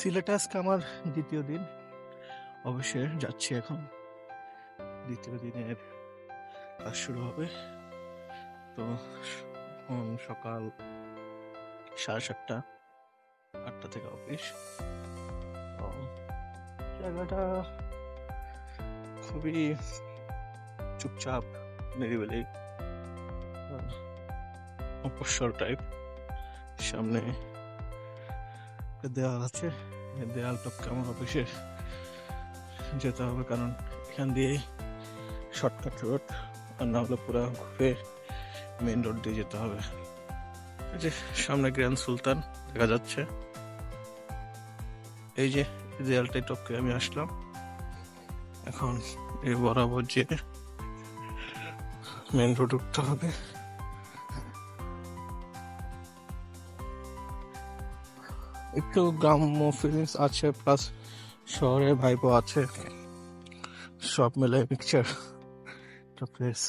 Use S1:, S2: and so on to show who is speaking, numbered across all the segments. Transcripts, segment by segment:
S1: সিলেটে আজকে আমার দ্বিতীয় দিন। অবশ্যই যাচ্ছি এখন। দ্বিতীয় দিনের কাজ শুরু হবে। তো সকাল 7:30, 8টা থেকে অফিস। তো জায়গাটা খুবই চুপচাপ, নিরিবিলি, অপসর টাইপ। সামনে দেয়াল আছে, দেয়াল টপকে আমার অফিসে যেতে হবে, কারণ এখান দিয়ে শর্টকাট রোড, আর না হলে পুরো ঘুরে মেইন রোড দিয়ে যেতে হবে। যে সামনে গ্র্যান্ড সুলতান দেখা যাচ্ছে, এই যে দেয়ালটাই টপকে আমি আসলাম। এখন এই বরাবর যে মেইন রোড উঠতে হবে। একটু গ্রাম্য ফিলিংস আছে, প্লাস শহরের ভাইবও আছে, সব মিলে পিকচার প্লেস।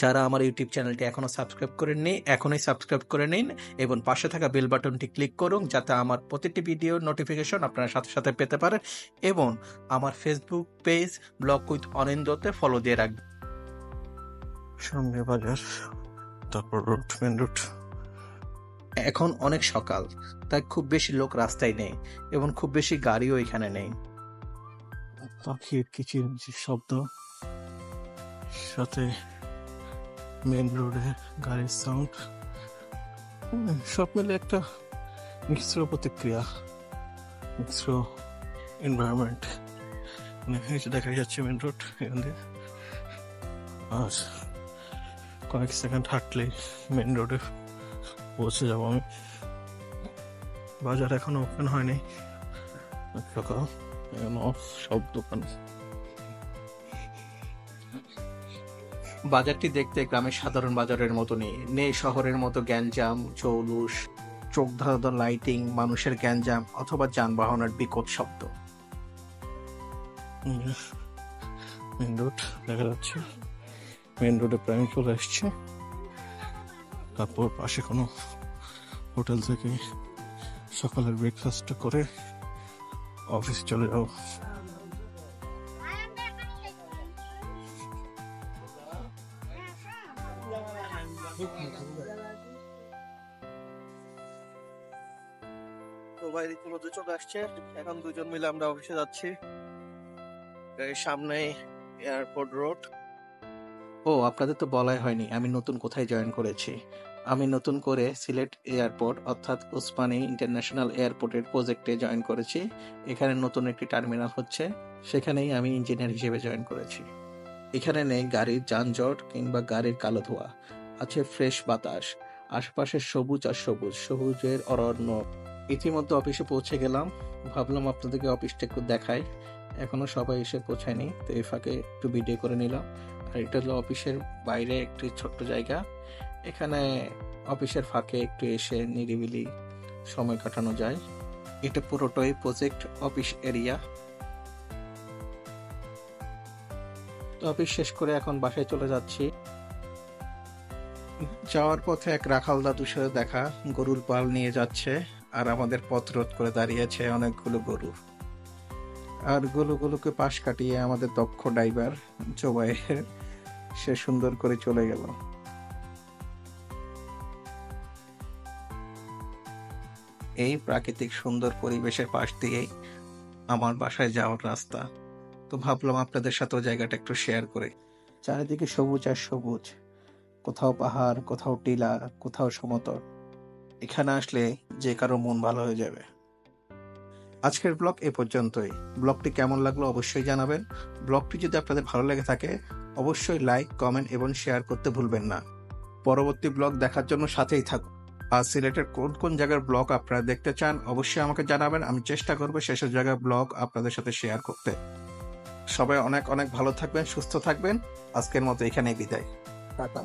S2: যারা আমার ইউটিউব চ্যানেলটি এখনো সাবস্ক্রাইব করেননি, এখনই সাবস্ক্রাইব করে নিন এবং পাশে থাকা বেল বাটনটি ক্লিক করুন, যাতে আমার প্রতিটি ভিডিও নোটিফিকেশন আপনারা সাথে সাথে পেতে পারেন। এবং আমার ফেসবুক পেজ ব্লগ উইথ অনিন্দতে ফলো দিয়ে রাখবেন।
S1: সামনে বাজার, তারপর রোড, মেন রোড।
S2: এখন অনেক সকাল, তাই খুব বেশি লোক রাস্তায় নেই এবং খুব বেশি গাড়িও এখানে নেই।
S1: পাখির কিচিরমিচির শব্দ, সাথে মেন রোডে গাড়ির সাউন্ড, সব মিলে একটা মিশ্র প্রতিক্রিয়া, মিশ্র এনভায়রনমেন্ট। এই যে দেখা যাচ্ছে মেন রোড, এখান দিয়ে আর কয়েক সেকেন্ড হাঁটলে মেন রোডে পৌঁছে যাবো আমি। বাজার এখনো ওপেন হয়নি, সকাল, এখনো সব দোকান।
S2: বাজারটি দেখতে গ্রামের সাধারণ বাজারের মতো নেই শহরের মতো গ্যাঞ্জাম, জৌলুস, চোখ ধাঁধানো লাইটিং, মানুষের গ্যাঞ্জাম অথবা যানবাহনের বিকট শব্দ।
S1: মেন রোড দেখা যাচ্ছে, মেন রোডে প্রায় চলে আসছে। তারপর পাশে কোনো হোটেল থেকে সকালের ব্রেকফাস্ট করে অফিসে চলে যাও। তো ভাই রীতিমতো চলে আসছে, এখন দুজন মিলে আমরা অফিসে যাচ্ছি। সামনে এয়ারপোর্ট রোড।
S2: ও, আপনাদের তো বলাই হয়নি আমি নতুন কোথায় জয়েন করেছি। আমি নতুন করে সিলেট এয়ারপোর্ট অর্থাৎ ওসমানী ইন্টারন্যাশনাল এয়ারপোর্টের প্রজেক্টে জয়েন করেছি। এখানে নতুন একটি টার্মিনাল হচ্ছে, সেখানেই আমি ইঞ্জিনিয়ার হিসেবে জয়েন করেছি। এখানে নেই গাড়ির যানজট কিংবা গাড়ির কালো ধোঁয়া, আছে ফ্রেশ বাতাস, আশেপাশে সবুজ আর সবুজ, সবুজের অরণ্য। ইতিমধ্যে অফিসে পৌঁছে গেলাম, ভাবলাম আপনাদেরকে অফিসটা একটু দেখাই। এখনো সবাই এসে পৌঁছায়নি, তো এই ফাঁকে একটু ভিডিও করে নিলাম। আর এটা হলো অফিসের বাইরে একটি ছোট্ট জায়গা, এখানে অফিসের ফাঁকে একটু এসে নিরিবিলি সময় কাটানো যায়। এটা পুরোটাই প্রজেক্ট অফিস এরিয়া। তো অফিস শেষ করে এখন বাসায় চলে যাচ্ছি। যাওয়ার পথে এক রাখাল দাদুর সাথে দেখা, গরুর পাল নিয়ে যাচ্ছে, আর আমাদের পথ রোধ করে দাঁড়িয়েছে অনেকগুলো গরু। আর গরুগুলোকে পাশ কাটিয়ে আমাদের দক্ষ ড্রাইভার জোবাইর, সে সুন্দর করে চলে গেল। এই প্রাকৃতিক সুন্দর পরিবেশের পাশ দিয়েই আমার বাসায় যাওয়ার রাস্তা। তো ভাবলাম আপনাদের সাথেও জায়গাটা একটু শেয়ার করে। চারিদিকে সবুজ আর সবুজ, কোথাও পাহাড়, কোথাও টিলা, কোথাও সমতল। এখানে আসলে যে কারো মন ভালো হয়ে যাবে। আজকের ব্লগ এ পর্যন্তই। ব্লগটি কেমন লাগলো অবশ্যই জানাবেন। ব্লগটি যদি আপনাদের ভালো লেগে থাকে অবশ্যই লাইক, কমেন্ট এবং শেয়ার করতে ভুলবেন না। পরবর্তী ব্লগ দেখার জন্য সাথেই থাকুন। আর সিলেটের কোন কোন জায়গার ব্লগ আপনারা দেখতে চান অবশ্যই আমাকে জানাবেন, আমি চেষ্টা করবো সেসব জায়গার ব্লগ আপনাদের সাথে শেয়ার করতে। সবাই অনেক অনেক ভালো থাকবেন, সুস্থ থাকবেন। আজকের মতো এখানেই বিদায়, টাটা।